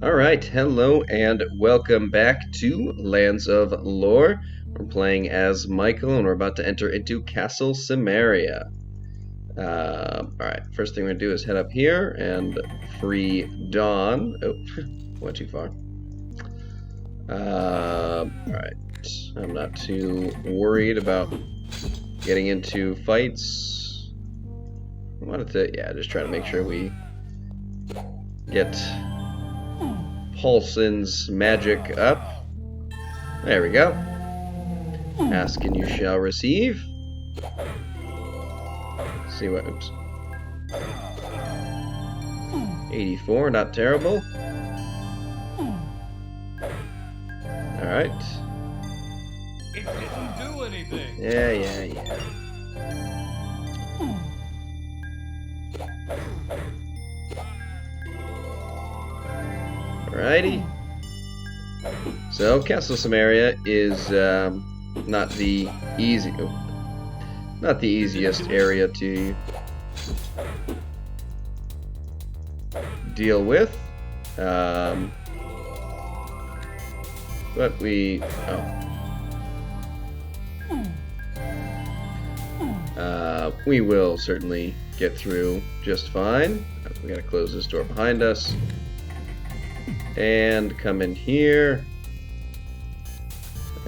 Alright, hello and welcome back to Lands of Lore. We're playing as Michael and we're about to enter into Castle Cimmeria. Alright, first thing we're going to do is head up here and free Dawn. Oh, went too far. Alright, I'm not too worried about getting into fights. I wanted to, just try to make sure we get Paulson's magic up. There we go. Ask and you shall receive. Let's see what, oops. 84, not terrible. Alright. It didn't do anything. Yeah. Alrighty. So, Castle Cimmeria is not the easiest area to deal with. But we will certainly get through just fine. We gotta close this door behind us. And come in here.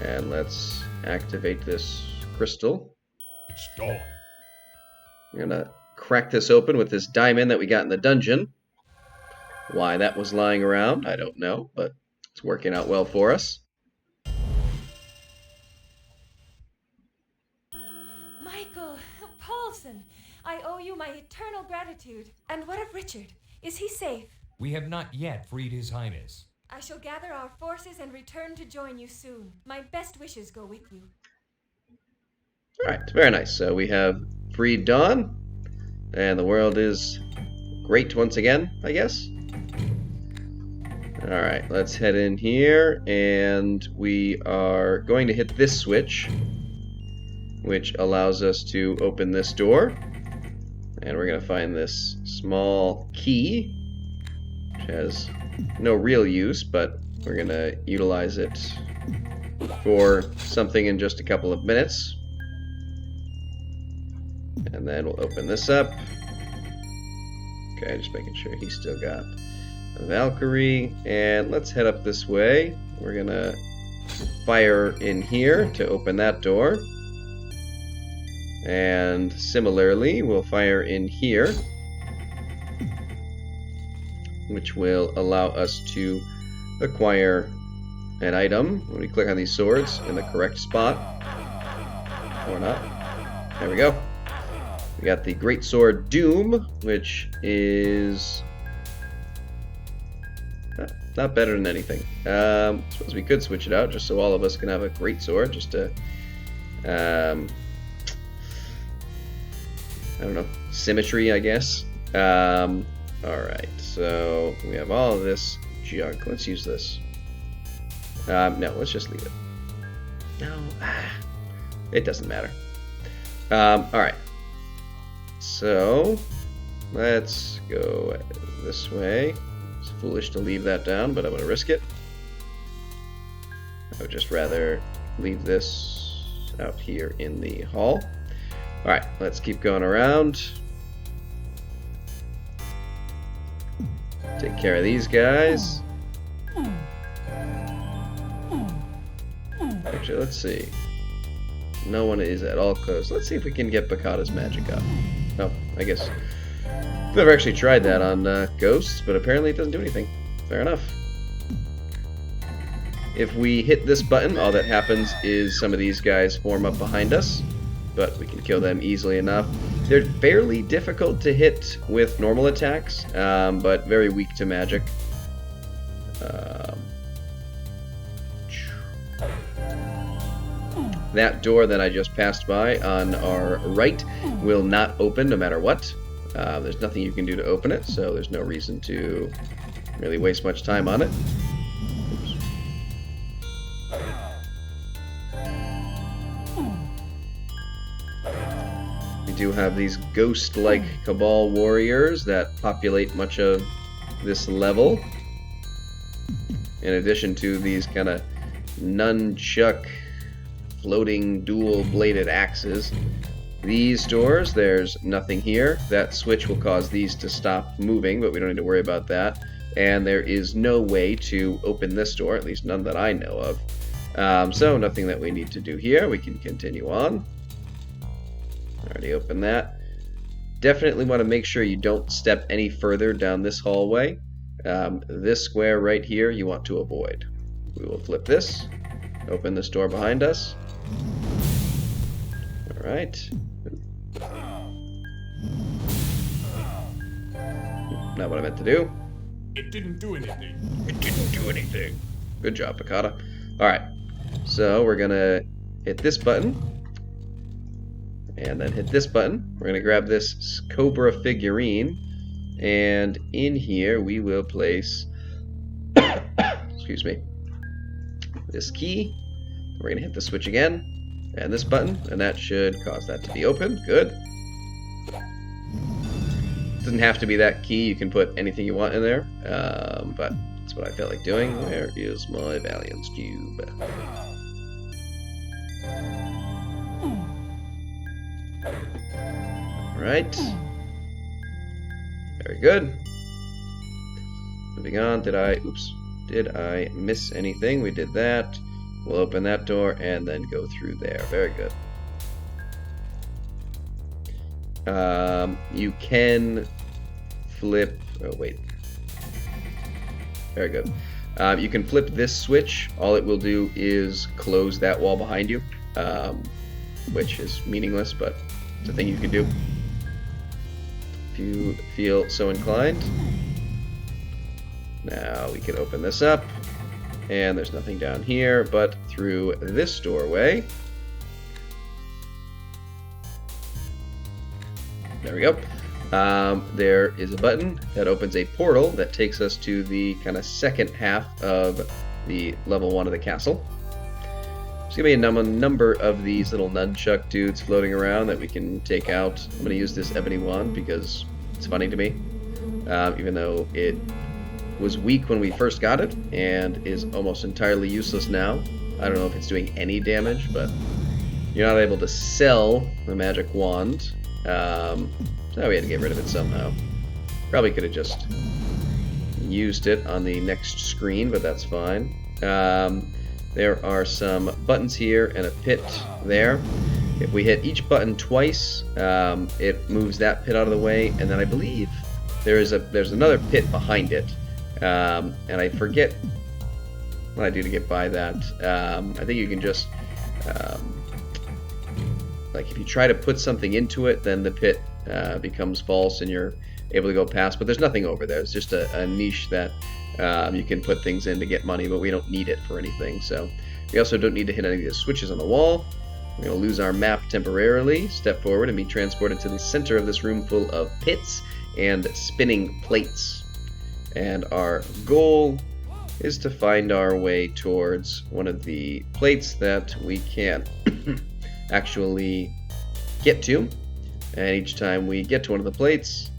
And let's activate this crystal. It's gone. I'm gonna crack this open with this diamond that we got in the dungeon. Why that was lying around, I don't know, but it's working out well for us. Michael, Paulson, I owe you my eternal gratitude. And what of Richard? Is he safe? We have not yet freed His Highness. I shall gather our forces and return to join you soon. My best wishes go with you. Alright, very nice. So we have freed Dawn, and the world is great once again, I guess. Alright, let's head in here, and we are going to hit this switch, which allows us to open this door. And we're going to find this small key, which has no real use, but we're going to utilize it for something in just a couple of minutes. And then we'll open this up. Okay, just making sure he's still got a Valkyrie. And let's head up this way. We're going to fire in here to open that door. And similarly, we'll fire in here, which will allow us to acquire an item when we click on these swords in the correct spot. Or not. There we go. We got the Great Sword Doom, which is not better than anything. I suppose we could switch it out just so all of us can have a Great Sword, just to, I don't know, symmetry, I guess. Alright, so we have all of this junk. Let's use this. No, let's just leave it. No, it doesn't matter. Alright. So, let's go this way. It's foolish to leave that down, but I'm going to risk it. I would just rather leave this out here in the hall. Alright, let's keep going around. Take care of these guys. Actually, let's see. No one is at all close. Let's see if we can get Bakata's magic up. Oh, I guess. I've never actually tried that on ghosts, but apparently it doesn't do anything. Fair enough. If we hit this button, all that happens is some of these guys form up behind us, but we can kill them easily enough. They're fairly difficult to hit with normal attacks, but very weak to magic. That door that I just passed by on our right will not open no matter what. There's nothing you can do to open it, so there's no reason to really waste much time on it. We do have these ghost-like Cabal warriors that populate much of this level. in addition to these kind of nunchuck floating dual-bladed axes. These doors, there's nothing here. That switch will cause these to stop moving, but we don't need to worry about that. And there is no way to open this door, at least none that I know of. So nothing that we need to do here. We can continue on. Already opened that. Definitely want to make sure you don't step any further down this hallway. This square right here you want to avoid. We will flip this. Open this door behind us. Alright. Not what I meant to do. It didn't do anything. It didn't do anything. Good job, Piccata. Alright. So we're gonna hit this button. And then hit this button. We're gonna grab this Cobra figurine. And in here we will place excuse me, this key. We're gonna hit the switch again. And this button, and that should cause that to be open. Good. Doesn't have to be that key. You can put anything you want in there, but that's what I felt like doing. Where is my Valiance cube? Alright. Very good. Moving on. Did I miss anything? We did that. We'll open that door and then go through there. Very good. You can flip... Oh, wait. Very good. You can flip this switch. All it will do is close that wall behind you, which is meaningless, but it's a thing you can do if you feel so inclined. Now we can open this up. And there's nothing down here, but through this doorway. There we go. There is a button that opens a portal that takes us to the kind of second half of the level 1 of the castle. There's going to be a number of these little nunchuck dudes floating around that we can take out. I'm going to use this ebony wand because it's funny to me, even though it was weak when we first got it and is almost entirely useless now. I don't know if it's doing any damage, but you're not able to sell the magic wand. So we had to get rid of it somehow. Probably could have just used it on the next screen, but that's fine. There are some buttons here and a pit there. If we hit each button twice, it moves that pit out of the way, and then I believe there's another pit behind it. And I forget what I do to get by that. I think you can just, like if you try to put something into it, then the pit becomes false and you're able to go past. But there's nothing over there. It's just a niche that you can put things in to get money, but we don't need it for anything. So we also don't need to hit any of the switches on the wall. We're going to lose our map temporarily, step forward, and be transported to the center of this room full of pits and spinning plates. And our goal is to find our way towards one of the plates that we can actually get to. And each time we get to one of the plates,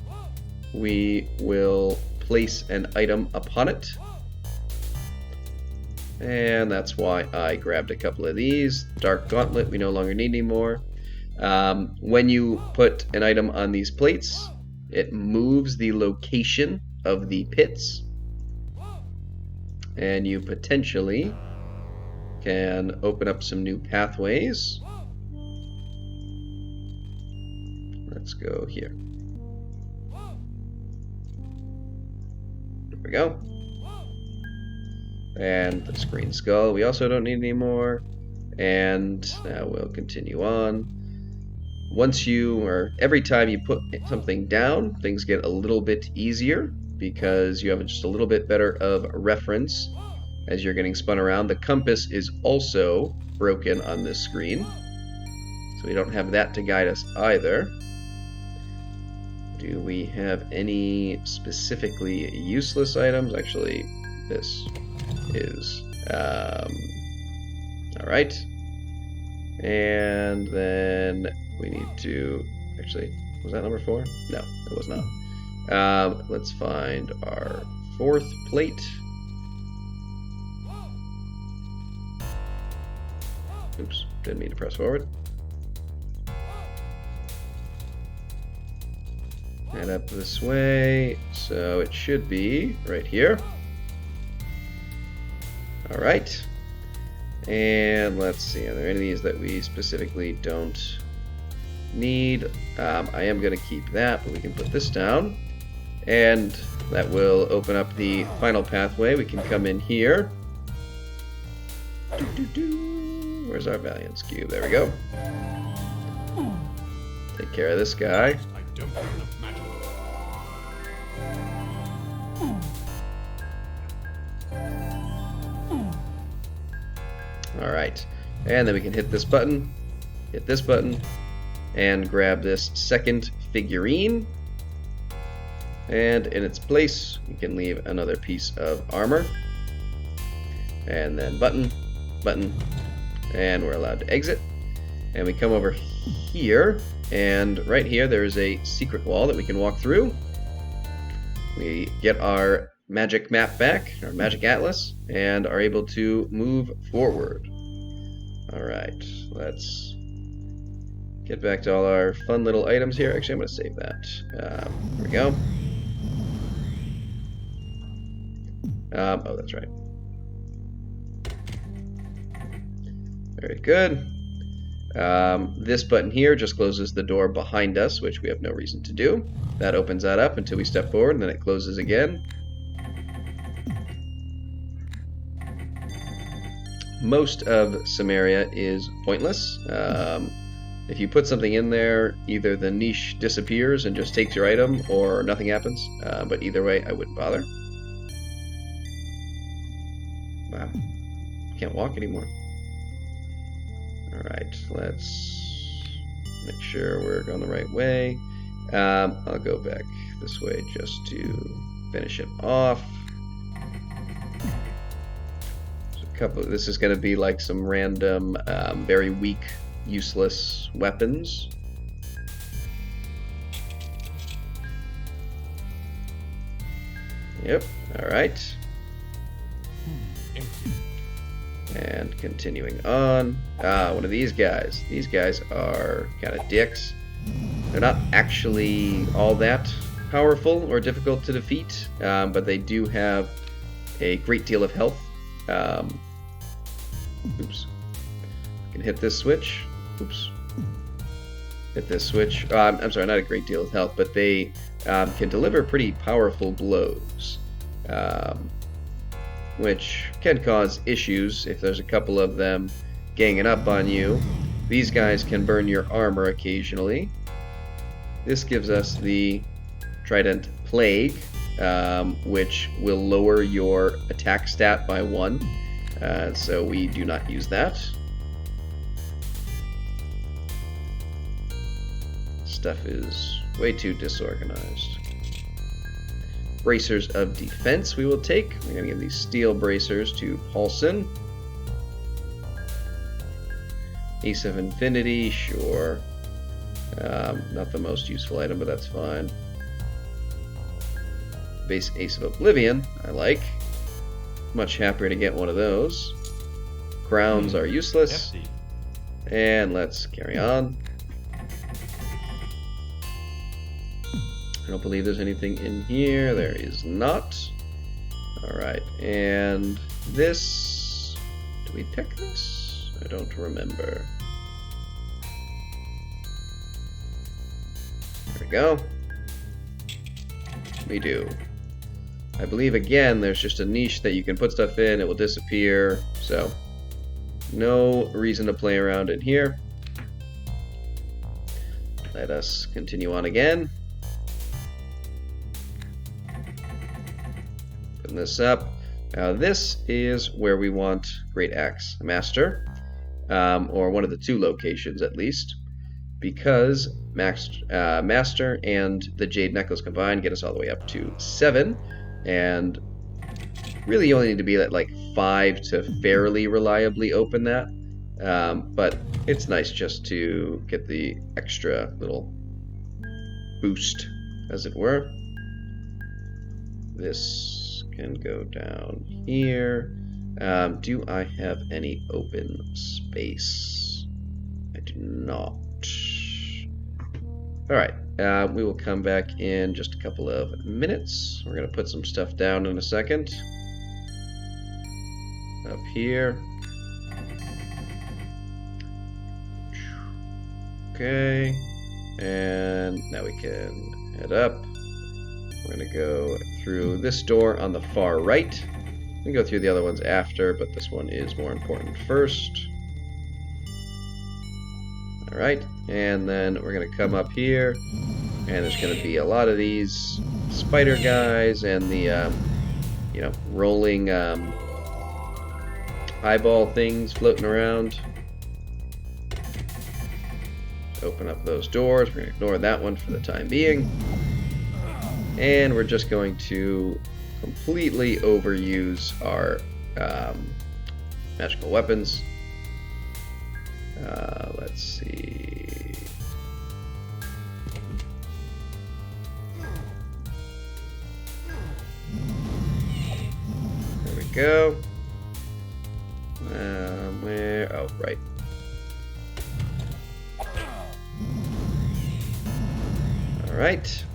we will place an item upon it. And that's why I grabbed a couple of these. Dark Gauntlet, we no longer need anymore. When you put an item on these plates, it moves the location of the pits, and you potentially can open up some new pathways. Let's go here. There we go. And the screen skull we also don't need anymore. And now we'll continue on. Every time you put something down, things get a little bit easier because you have just a little bit better of a reference as you're getting spun around. The compass is also broken on this screen, so we don't have that to guide us either. Do we have any specifically useless items? Actually, this is alright. And then we need to... Actually, was that number 4? No, it was not. Let's find our 4th plate. Oops, didn't mean to press forward. And up this way, so it should be right here. Alright. And let's see, are there any of these that we specifically don't need? I am going to keep that, but we can put this down. And that will open up the final pathway. We can come in here. Where's our Valiance Cube? There we go. Take care of this guy. I don't have enough magic. Alright. And then we can hit this button, and grab this second figurine. And in its place, we can leave another piece of armor. And then button, and we're allowed to exit. And we come over here, and right here there is a secret wall that we can walk through. We get our magic map back, our magic atlas, and are able to move forward. Alright, let's get back to all our fun little items here. Actually, I'm going to save that. There we go. Oh, that's right. Very good. This button here just closes the door behind us, which we have no reason to do. That opens that up until we step forward, and then it closes again. Most of Cimmeria is pointless. If you put something in there, either the niche disappears and just takes your item, or nothing happens. But either way, I wouldn't bother. Wow. Can't walk anymore. Alright, let's make sure we're going the right way. I'll go back this way just to finish it off. This is going to be like some random, very weak, useless weapons. Yep, alright. Empty. And continuing on. One of these guys. These guys are kind of dicks. They're not actually all that powerful or difficult to defeat, but they do have a great deal of health. Oops. Can hit this switch. Oops. Hit this switch. I'm sorry, not a great deal of health, but they can deliver pretty powerful blows, which can cause issues if there's a couple of them ganging up on you. These guys can burn your armor occasionally. This gives us the Trident Plague, which will lower your attack stat by 1. So we do not use that. Stuff is way too disorganized. Bracers of Defense we will take. We're going to give these steel bracers to Paulson. Ace of Infinity, sure. Not the most useful item, but that's fine. Base Ace of Oblivion, I like. Much happier to get one of those. Crowns are useless. Empty. And let's carry on. I don't believe there's anything in here. There is not. Alright, and this... Do we pick this? I don't remember. There we go. We do. I believe, again, there's just a niche that you can put stuff in, it will disappear, so no reason to play around in here. Let us continue on again. Putting this up. Now this is where we want Great Axe Master, or one of the 2 locations at least, because Master and the Jade Necklace combined get us all the way up to 7. And really you only need to be at like 5 to fairly reliably open that. But it's nice just to get the extra little boost, as it were. This can go down here. Do I have any open space? I do not. Alright, we will come back in just a couple of minutes. We're going to put some stuff down in a second. Up here. Okay. And now we can head up. We're going to go through this door on the far right. We can go through the other ones after, but this one is more important first. Alright, and then we're going to come up here, and there's going to be a lot of these spider guys and the, rolling eyeball things floating around. Open up those doors. We're going to ignore that one for the time being. And we're just going to completely overuse our magical weapons. Let's see. There we go. Where? Oh, right. All right.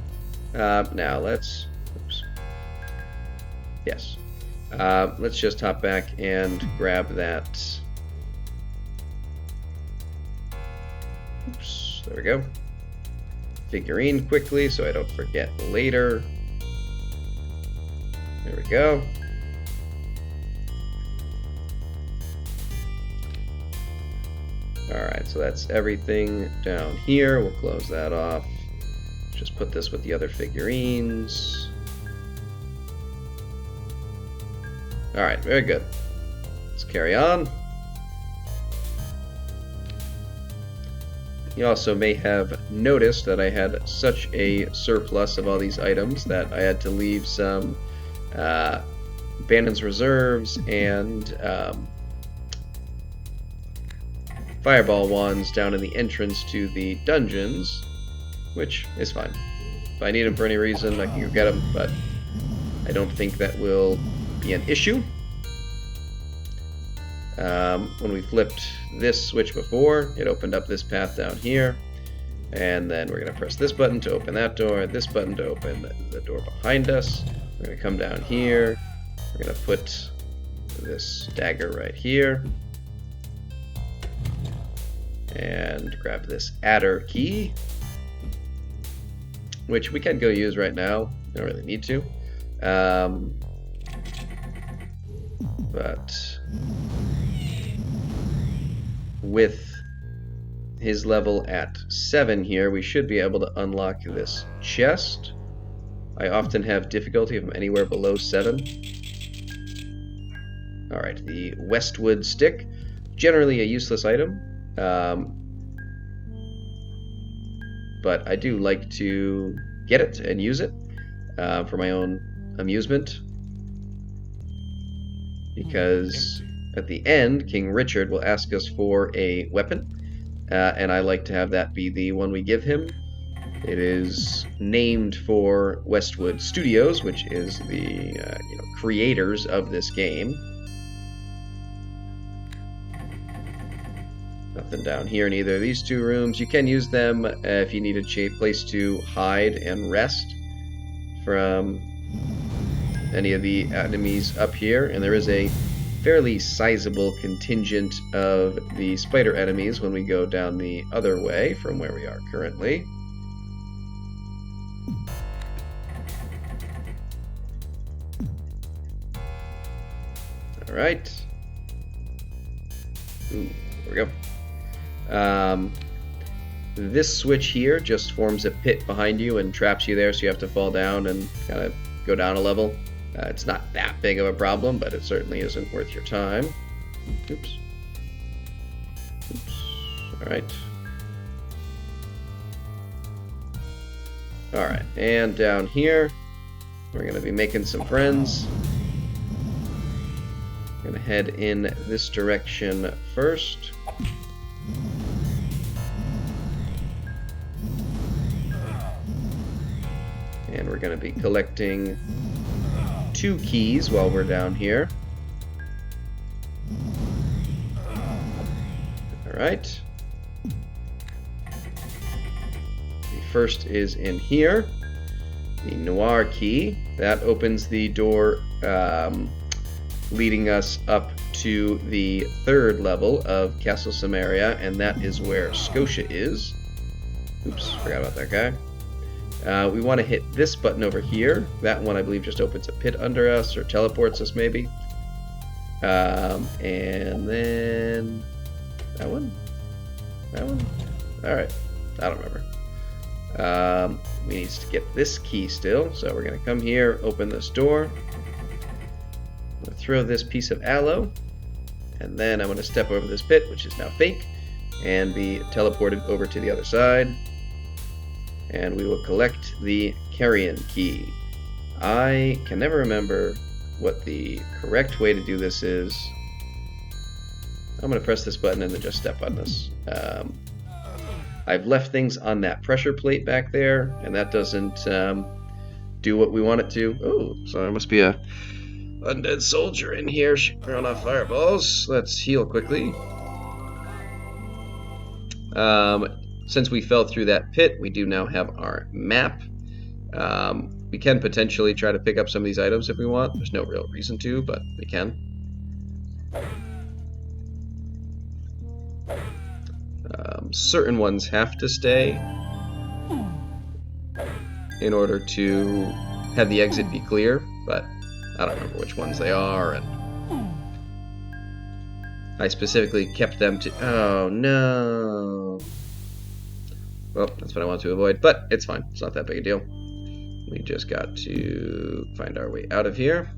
Now let's. Oops. Yes. Let's just hop back and grab that. Oops. There we go. Figurine quickly so I don't forget later. There we go. Alright, so that's everything down here. We'll close that off. Just put this with the other figurines. Alright, very good. Let's carry on. You also may have noticed that I had such a surplus of all these items that I had to leave some Bandon's Reserves and Fireball wands down in the entrance to the dungeons, which is fine. If I need them for any reason, I can go get them, but I don't think that will be an issue. When we flipped this switch before, it opened up this path down here, and then we're going to press this button to open that door, this button to open the door behind us. We're going to come down here, we're going to put this dagger right here, and grab this adder key, which we can go use right now. We don't really need to. But with his level at 7 here, we should be able to unlock this chest. I often have difficulty if I'm anywhere below 7. Alright, the Westwood stick. Generally a useless item. But I do like to get it and use it for my own amusement, because at the end King Richard will ask us for a weapon, and I like to have that be the one we give him. It is named for Westwood Studios, which is the creators of this game. Nothing down here in either of these two rooms. You can use them if you need a place to hide and rest from any of the enemies up here. And there is a fairly sizable contingent of the spider enemies when we go down the other way from where we are currently. Alright. Ooh, there we go. This switch here just forms a pit behind you and traps you there, so you have to fall down and kind of go down a level. It's not that big of a problem, but it certainly isn't worth your time. Oops. Oops. Alright. Alright, and down here, we're going to be making some friends. We're going to head in this direction first. And we're going to be collecting 2 keys while we're down here. Alright. The first is in here. The Noir key. That opens the door leading us up to the 3rd level of Castle Cimmeria, and that is where Scotia is. Oops, forgot about that guy. We want to hit this button over here. That one, I believe, just opens a pit under us, or teleports us, maybe. And then... that one? That one? Alright, I don't remember. We need to get this key still, so we're going to come here, open this door. I'm going to throw this piece of aloe, and then I'm going to step over this pit, which is now fake, and be teleported over to the other side. And we will collect the carrion key. I can never remember what the correct way to do this is. I'm going to press this button and then just step on this. I've left things on that pressure plate back there, and that doesn't do what we want it to. Oh, so there must be a undead soldier in here throwing off fireballs. Let's heal quickly. Since we fell through that pit, we do now have our map. We can potentially try to pick up some of these items if we want. There's no real reason to, but we can. Certain ones have to stay in order to have the exit be clear, but I don't remember which ones they are, and I specifically kept them to... oh, no. Well, that's what I want to avoid, but it's fine. It's not that big a deal. We just got to find our way out of here.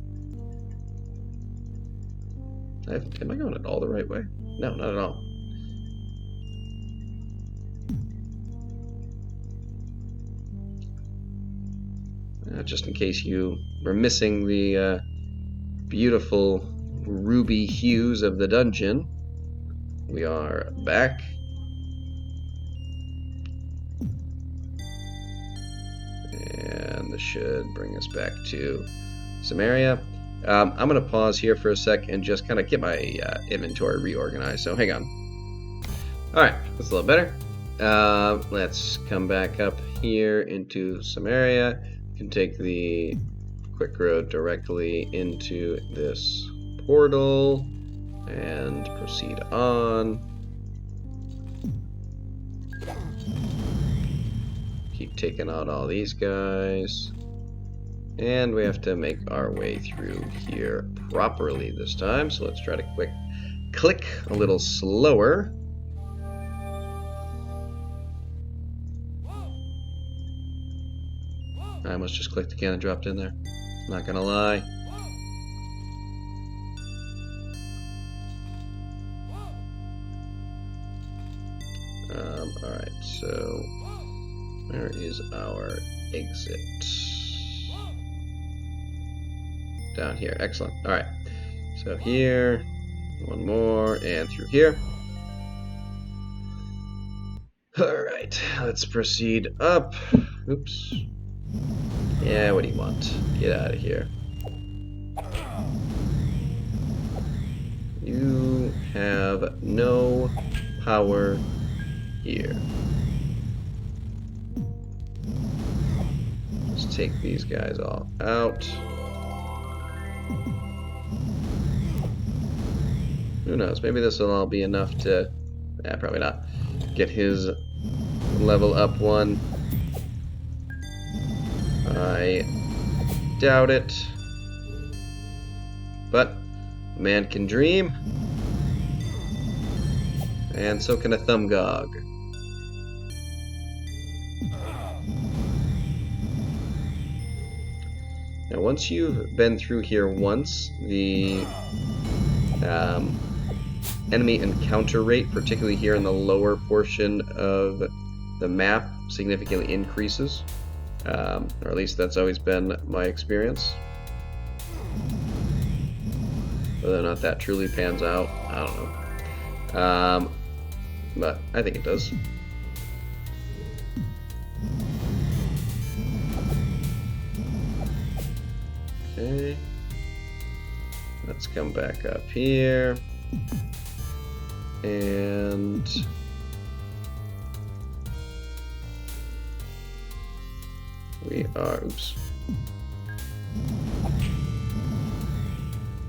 Am I going it all the right way? No, not at all. Just in case you were missing the beautiful ruby hues of the dungeon, we are back. And this should bring us back to Cimmeria. I'm going to pause here for a sec and just kind of get my inventory reorganized, so hang on. Alright, that's a little better. Let's come back up here into Cimmeria. Can take the quick road directly into this portal and proceed on. Keep taking out all these guys, and we have to make our way through here properly this time, so let's try to click a little slower. I almost just clicked again and dropped in there. Not gonna lie. Alright, so where is our exit? Down here. Excellent. Alright. So here, one more, and through here. Alright, let's proceed up. Oops. Yeah, what do you want? Get out of here. You have no power here. Let's take these guys all out. Who knows? Maybe this will all be enough to... probably not. Get his level up one. I doubt it. But man can dream. And so can a Thumbgog. Now once you've been through here once, the enemy encounter rate, particularly here in the lower portion of the map, significantly increases. Or at least that's always been my experience. Whether or not that truly pans out, I don't know. But I think it does. Okay. Let's come back up here. And we are, oops.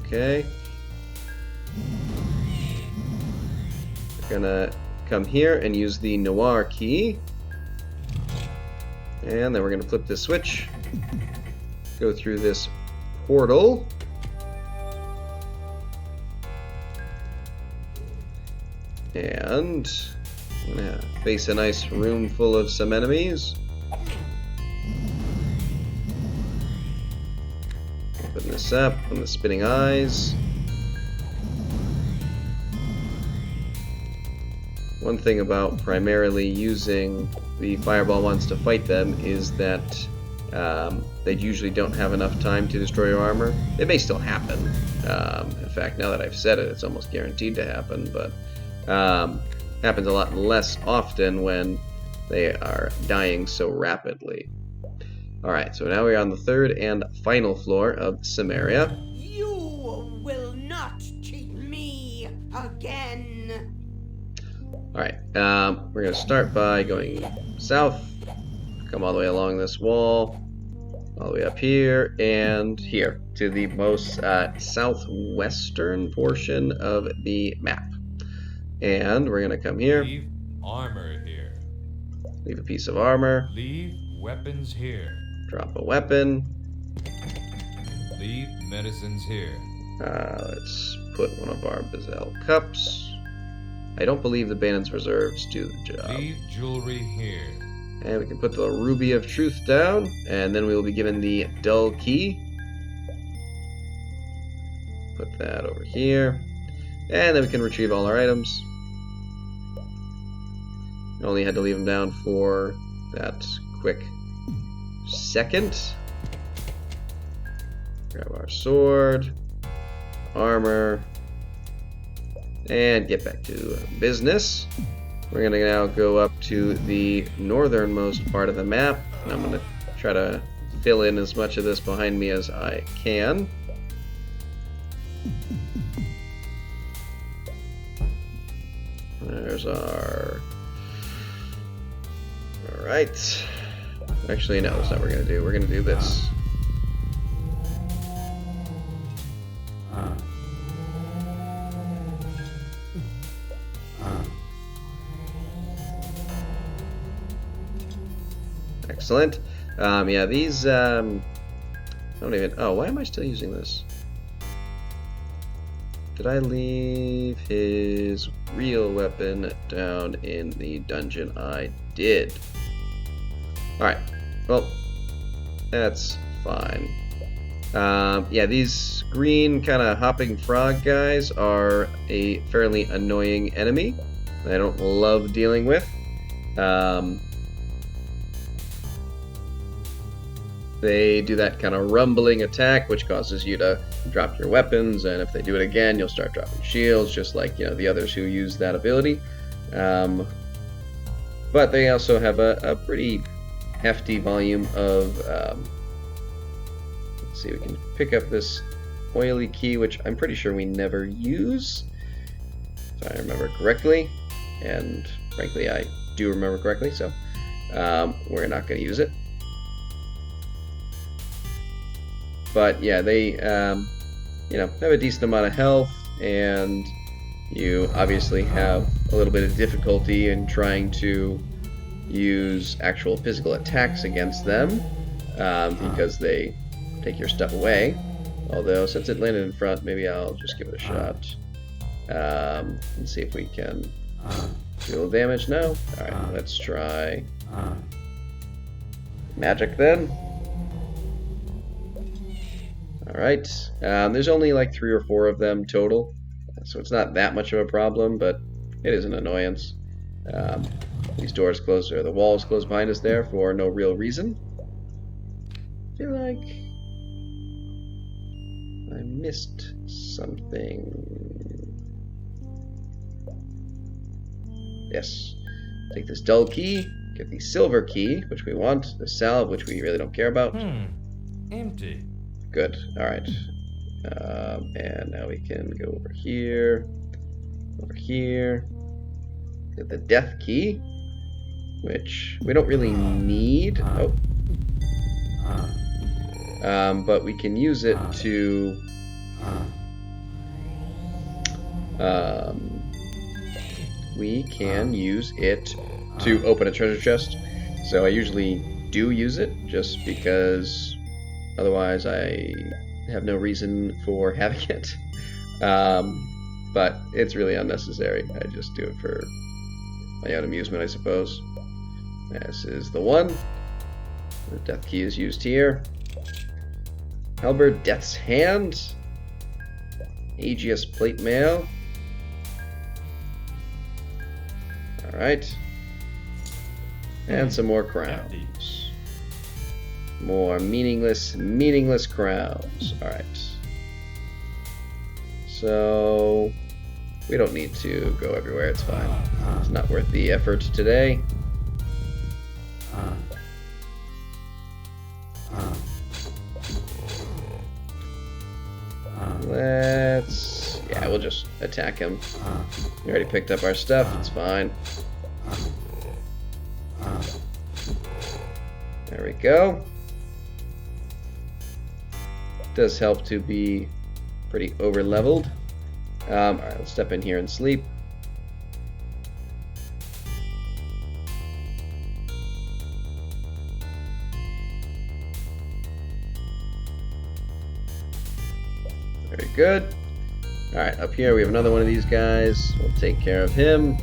Okay. We're gonna come here and use the noir key. And then we're gonna flip this switch. Go through this portal. And I'm gonna face a nice room full of some enemies. Open this up on the spinning eyes. One thing about primarily using the fireball ones to fight them is that they usually don't have enough time to destroy your armor. It may still happen. In fact, now that I've said it, it's almost guaranteed to happen, but happens a lot less often when they are dying so rapidly. Alright, so now we're on the third and final floor of Cimmeria. You will not cheat me again. Alright, we're going to start by going south, come all the way along this wall, all the way up here, and here, to the most southwestern portion of the map. And we're going to come here. Leave armor here. Leave a piece of armor. Leave weapons here. Drop a weapon. Leave medicines here. Let's put one of our Bezel cups. I don't believe the Banon's reserves do the job. Leave jewelry here. And we can put the Ruby of Truth down, and then we will be given the Dull Key. Put that over here. And then we can retrieve all our items. Only had to leave them down for that quick second. Grab our sword, armor, and get back to business. We're going to now go up to the northernmost part of the map, and I'm going to try to fill in as much of this behind me as I can. There's our... Alright. Actually, no, that's not what we're going to do. We're going to do this. Excellent. Yeah, these, I don't even... Oh, why am I still using this? Did I leave his real weapon down in the dungeon? I did. Alright, well, that's fine. Yeah, these green kind of hopping frog guys are a fairly annoying enemy that I don't love dealing with. They do that kind of rumbling attack, which causes you to drop your weapons, and if they do it again, you'll start dropping shields, just like, you know, the others who use that ability. But they also have a pretty hefty volume of... let's see, we can pick up this oily key, which I'm pretty sure we never use, if I remember correctly. And frankly, I do remember correctly, so we're not going to use it. But yeah, they you know, have a decent amount of health, and you obviously have a little bit of difficulty in trying to use actual physical attacks against them because they take your stuff away. Although, since it landed in front, maybe I'll just give it a shot and see if we can do a little damage. No? Alright, let's try magic then. Alright, there's only like 3 or 4 of them total, so it's not that much of a problem, but it is an annoyance. These doors close, or the walls close behind us there for no real reason. I feel like I missed something. Yes. Take this dull key, get the silver key, which we want, the salve, which we really don't care about. Empty. Good. Alright. And now we can go over here. Over here. Get the death key, which we don't really need. Oh. But we can use it to open a treasure chest. So I usually do use it just because otherwise I have no reason for having it. But it's really unnecessary. I just do it for my own amusement, I suppose. This is the one. The death key is used here. Halberd, Death's Hand. Aegis Plate Mail. Alright. And some more crowns. More meaningless crowns. Alright. So we don't need to go everywhere, it's fine. It's not worth the effort today. We'll just attack him. We already picked up our stuff, it's fine. There we go. Does help to be pretty over leveled. Alright, let's step in here and sleep. Very good. Alright, up here we have another one of these guys. We'll take care of him.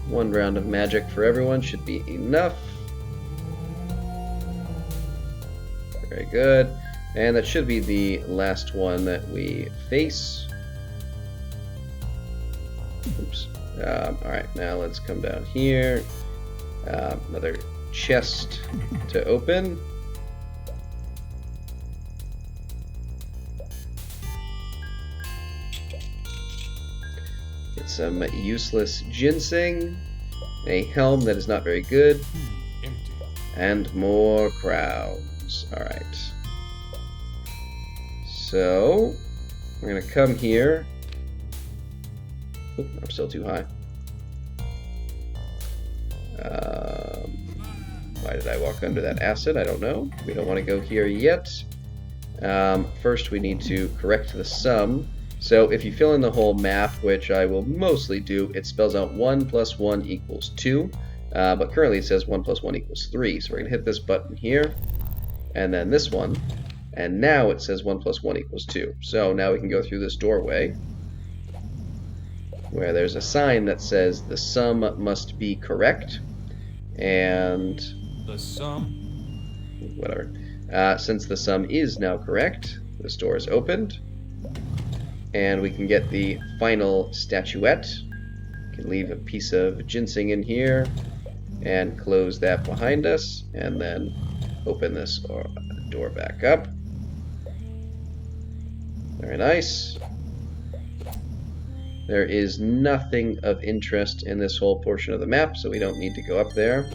One round of magic for everyone should be enough. Very good. And that should be the last one that we face. Oops. Alright, now let's come down here. Another chest to open. Get some useless ginseng. A helm that is not very good. Empty. And more crowns. Alright. So, we're going to come here. Oop, I'm still too high. Why did I walk under that acid? I don't know. We don't want to go here yet. First, we need to correct the sum. So, if you fill in the whole math, which I will mostly do, it spells out 1 plus 1 equals 2. But currently it says 1 plus 1 equals 3. So, we're going to hit this button here. And then this one. And now it says 1 plus 1 equals 2. So now we can go through this doorway where there's a sign that says the sum must be correct. And The sum. whatever. Since the sum is now correct, this door is opened. And we can get the final statuette. We can leave a piece of ginseng in here and close that behind us. And then open this door back up. Very nice. There is nothing of interest in this whole portion of the map, so we don't need to go up there.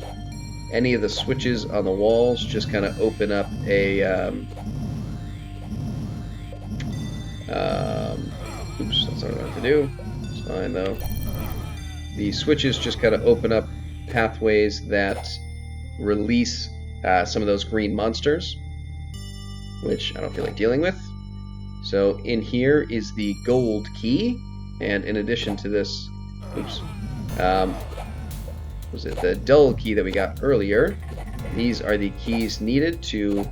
Any of the switches on the walls just kind of open up a... oops, that's not what I wanted to do. It's fine, though. The switches just kind of open up pathways that release some of those green monsters, which I don't feel like dealing with. So in here is the gold key, and in addition to this, oops, was it the dull key that we got earlier? These are the keys needed to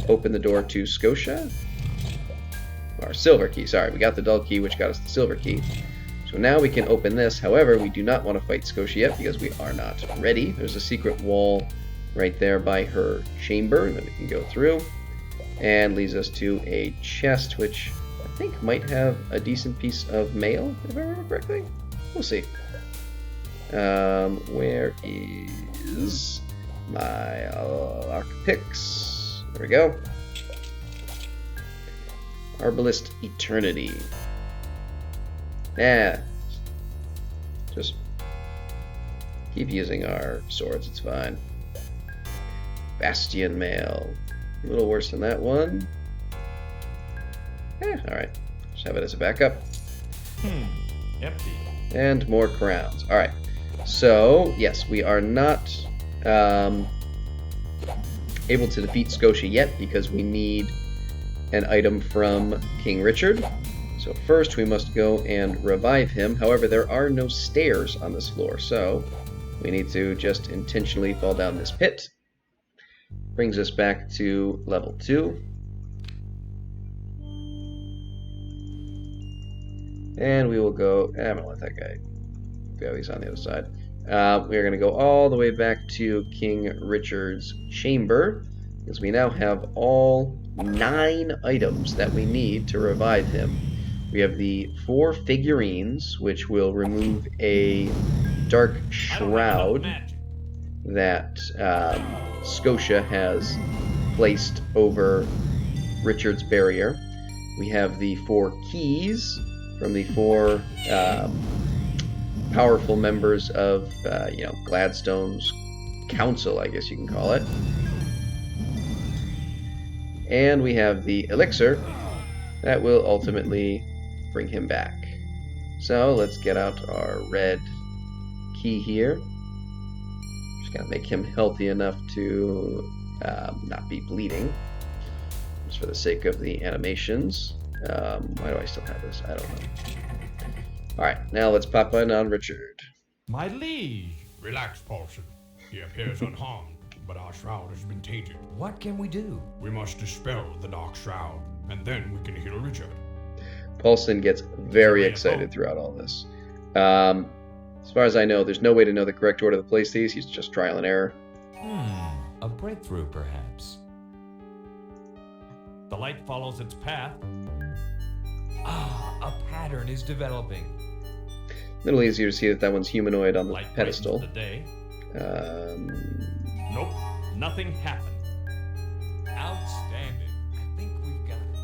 open the door to Scotia. Our silver key, sorry, we got the dull key, which got us the silver key. So now we can open this. However, we do not want to fight Scotia yet because we are not ready. There's a secret wall right there by her chamber that we can go through. And leads us to a chest, which I think might have a decent piece of mail, if I remember correctly. We'll see. Where is my lockpicks? There we go. Arbalist Eternity. Just keep using our swords, it's fine. Bastion Mail. A little worse than that one. Alright. Just have it as a backup. Empty. And more crowns. Alright. So, yes, we are not able to defeat Scotia yet because we need an item from King Richard. So first we must go and revive him. However, there are no stairs on this floor, so we need to just intentionally fall down this pit. Brings us back to level 2. And we will go... I'm going to let that guy go, he's on the other side. We are going to go all the way back to King Richard's chamber, because we now have all 9 items that we need to revive him. We have the 4 figurines, which will remove a dark shroud that Scotia has placed over Richard's barrier. We have the 4 keys from the 4 powerful members of, Gladstone's council, I guess you can call it. And we have the elixir that will ultimately bring him back. So let's get out our red key here. Just gotta make him healthy enough to not be bleeding, just for the sake of the animations. Why do I still have this? I don't know. Alright, now let's pop in on Richard. My liege! Relax, Paulson. He appears unharmed, but our shroud has been tainted. What can we do? We must dispel the dark shroud, and then we can heal Richard. Paulson gets very excited throughout all this. As far as I know, there's no way to know the correct order to place these. He's just trial and error. A breakthrough, perhaps. The light follows its path. Ah, a pattern is developing. A little easier to see that one's humanoid on the Light pedestal. brightens the day. Um, Nope, nothing happened. Outstanding. I think we've got it.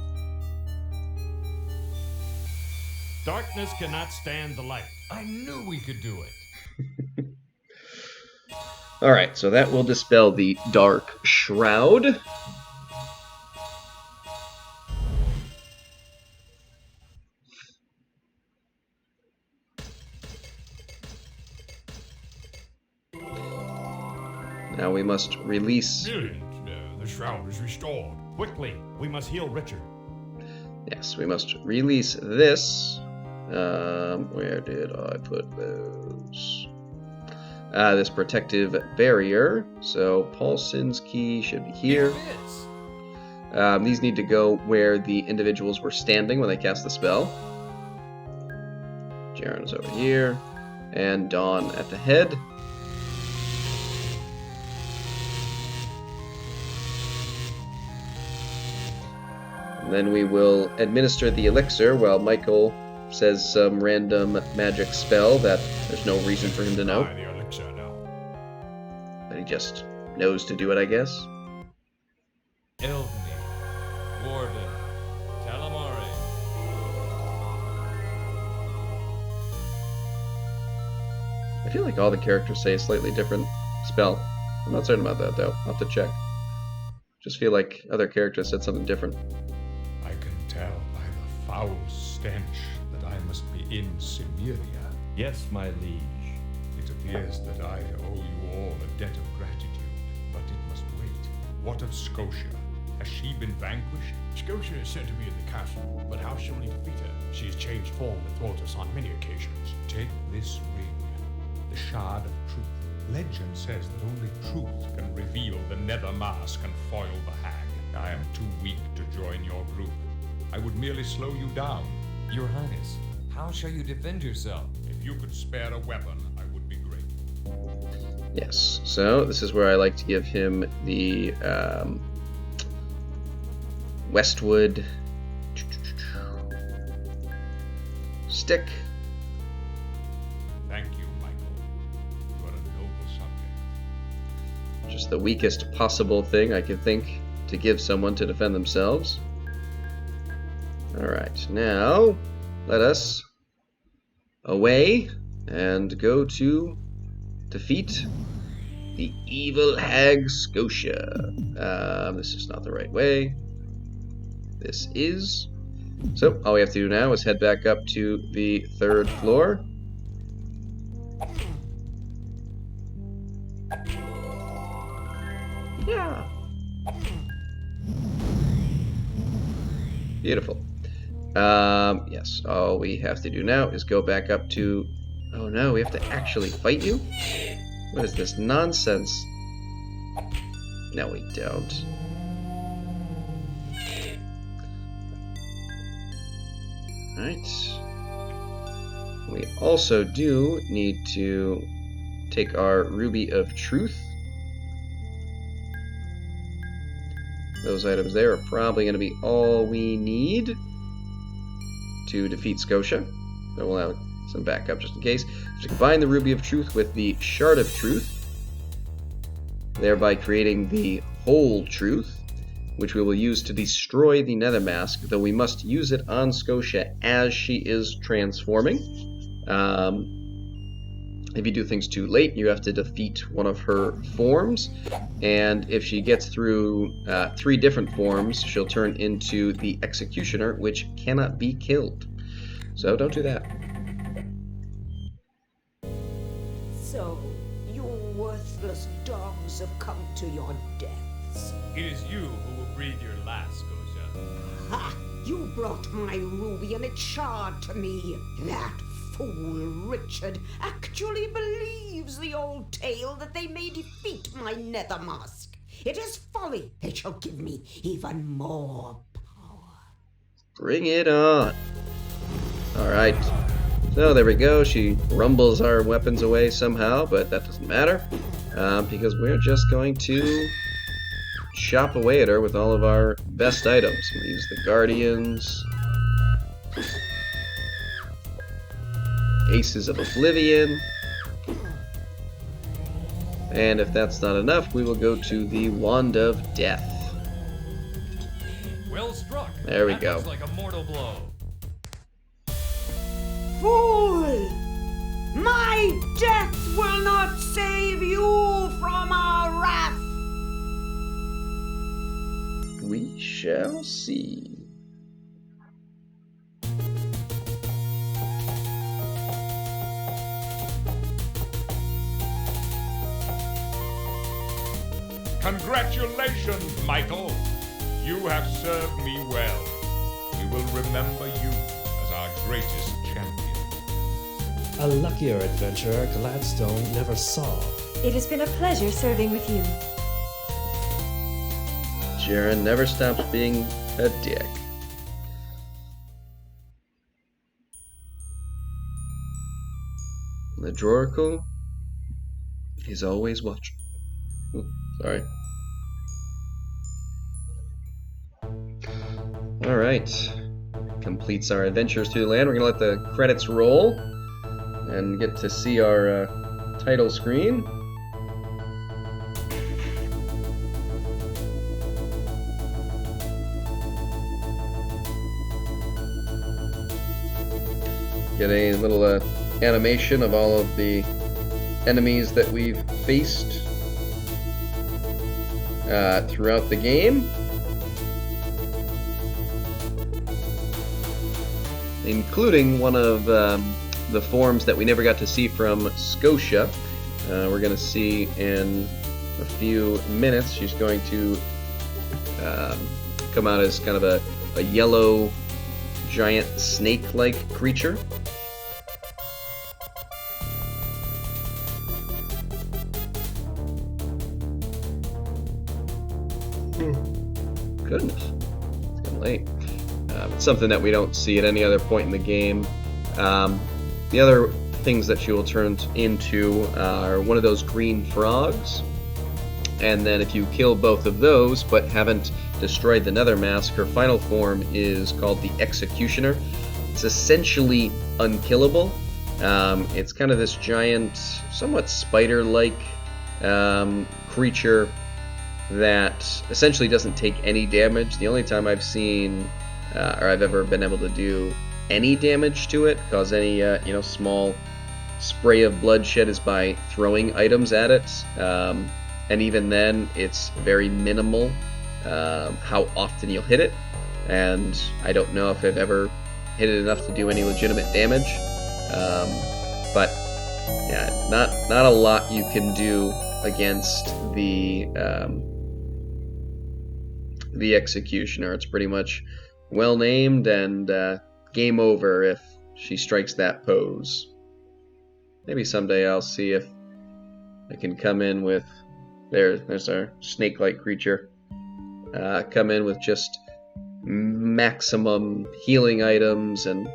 Darkness cannot stand the light. I knew we could do it. Alright, so that will dispel the dark shroud. Now we must release... Brilliant. The shroud is restored. Quickly, we must heal Richard. Yes, we must release this. Where did I put those? This protective barrier. So Paulson's key should be here. It fits. These need to go where the individuals were standing when they cast the spell. Jaren is over here. And Dawn at the head. And then we will administer the elixir while Michael says some random magic spell that there's no reason for him to know. The elixir now. But he just knows to do it, I guess. Elvney, Warden, Talamari. I feel like all the characters say a slightly different spell. I'm not certain about that, though. I'll have to check. Just feel like other characters said something different. I can tell by the foul stench that I must be in Cimmeria. Yes, my liege. It appears that I owe you all a debt of gratitude, but it must wait. What of Scotia? Has she been vanquished? Scotia is said to be in the castle, but how shall we defeat her? She has changed form before us on many occasions. Take this ring, the Shard of Truth. Legend says that only truth can reveal the nether mask and foil the hag. I am too weak to join your group. I would merely slow you down. Your Highness, how shall you defend yourself? If you could spare a weapon, I would be grateful. Yes, so this is where I like to give him the Westwood stick. Thank you, Michael. You are a noble subject. Just the weakest possible thing I could think to give someone to defend themselves. Alright, now let us away and go to defeat the evil hag Scotia. This is not the right way. This is. So all we have to do now is head back up to the 3rd floor. Yeah. Beautiful. Yes, all we have to do now is go back up to... Oh no, we have to actually fight you? What is this nonsense? No, we don't. Alright. We also do need to take our Ruby of Truth. Those items there are probably going to be all we need to defeat Scotia. So we'll have some backup just in case. To combine the Ruby of Truth with the Shard of Truth, thereby creating the Whole Truth, which we will use to destroy the Nether Mask, though we must use it on Scotia as she is transforming. If you do things too late, you have to defeat one of her forms, and if she gets through 3 different forms, she'll turn into the Executioner, which cannot be killed. So don't do that. So, you worthless dogs have come to your deaths. It is you who will breathe your last, Scotia. Ha! You brought my ruby and its shard to me. That fool Richard actually believes the old tale that they may defeat my nether mask. It is folly. They shall give me even more power. Bring it on. Alright. So there we go. She rumbles our weapons away somehow, but that doesn't matter. Because we're just going to chop away at her with all of our best items. We'll use the Guardians. Aces of Oblivion. And if that's not enough, we will go to the Wand of Death. Well struck. There we That go. looks like a mortal blow. Fool! My death will not save you from our wrath! We shall see. Congratulations, Michael! You have served me well. We will remember you as our greatest champion. A luckier adventurer Gladstone never saw. It has been a pleasure serving with you. Jaren never stops being a dick. The Droracle is always watching. Ooh, sorry. Alright. Completes our adventures through the land. We're gonna let the credits roll and get to see our title screen. Get a little animation of all of the enemies that we've faced throughout the game, including one of the forms that we never got to see from Scotia. We're going to see in a few minutes. She's going to come out as kind of a yellow giant snake-like creature. Goodness, it's getting late. It's something that we don't see at any other point in the game. The other things that she will turn into are one of those green frogs, and then if you kill both of those but haven't destroyed the Nether Mask, her final form is called the Executioner. It's essentially unkillable. It's kind of this giant, somewhat spider-like creature that essentially doesn't take any damage. The only time I've seen or I've ever been able to do any damage to it, cause any small spray of bloodshed, is by throwing items at it, and even then it's very minimal how often you'll hit it. and I don't know if I've ever hit it enough to do any legitimate damage. But yeah, not a lot you can do against the Executioner. It's pretty much well named and game over if she strikes that pose. Maybe someday I'll see if I can come in with there's our snake-like creature. Come in with just maximum healing items and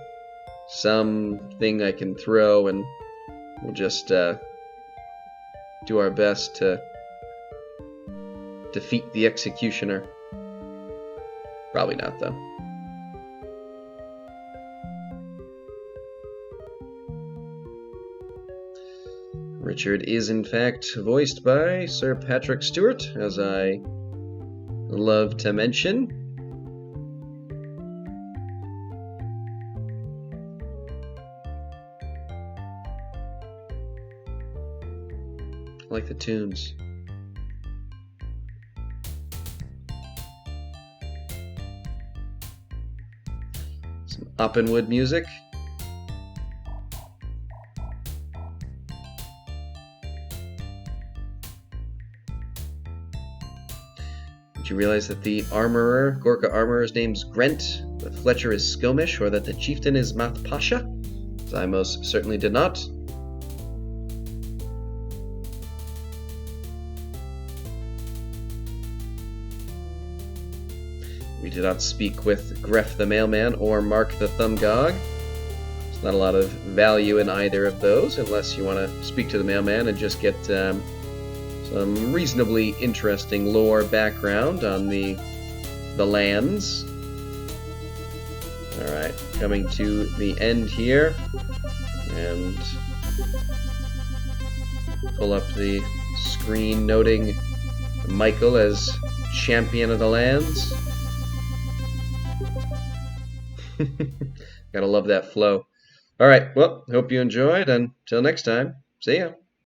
something I can throw, and we'll just do our best to defeat the Executioner. Probably not, though. Richard is, in fact, voiced by Sir Patrick Stewart, as I love to mention. I like the tunes. Some Oppenwood music. Did you realize that the armorer, Gorka Armorer's name's Grent, that Fletcher is Skomish, or that the chieftain is Math Pasha? As I most certainly did not. We did not speak with Gref the Mailman or Mark the Thumbgog. There's not a lot of value in either of those, unless you want to speak to the Mailman and just get some reasonably interesting lore background on the lands. Alright, coming to the end here. And pull up the screen noting Michael as champion of the lands. Gotta love that flow. Alright, well, hope you enjoyed, and until next time, see ya.